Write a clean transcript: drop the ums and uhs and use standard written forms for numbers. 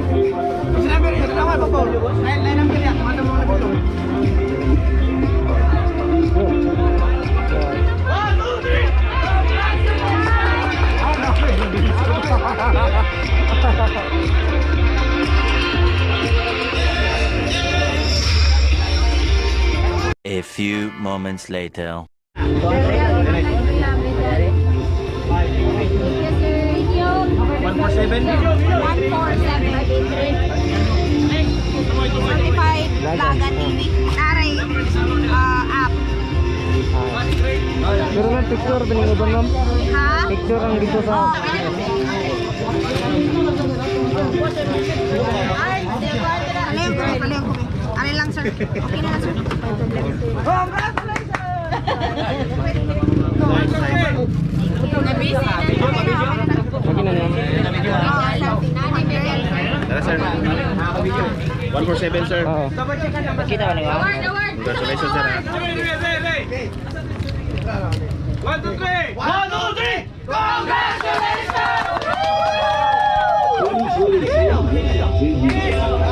Sinabi rin, salamat po po. Lain ang kaya, kumata mo na dito. A few moments later. 147. Certifiedlaagantv. Aray, app. Pero nga picture din yung ibang nam. Ha? Picture ang dito sa... Alin ko. Alin lang sir. Okay na lang sir. Okay na niya. Tara sir. 147 sir. Oo. Kita ba niyo? Congratulations sir. 1, 2, 3! 1, 2, 3! Congratulations!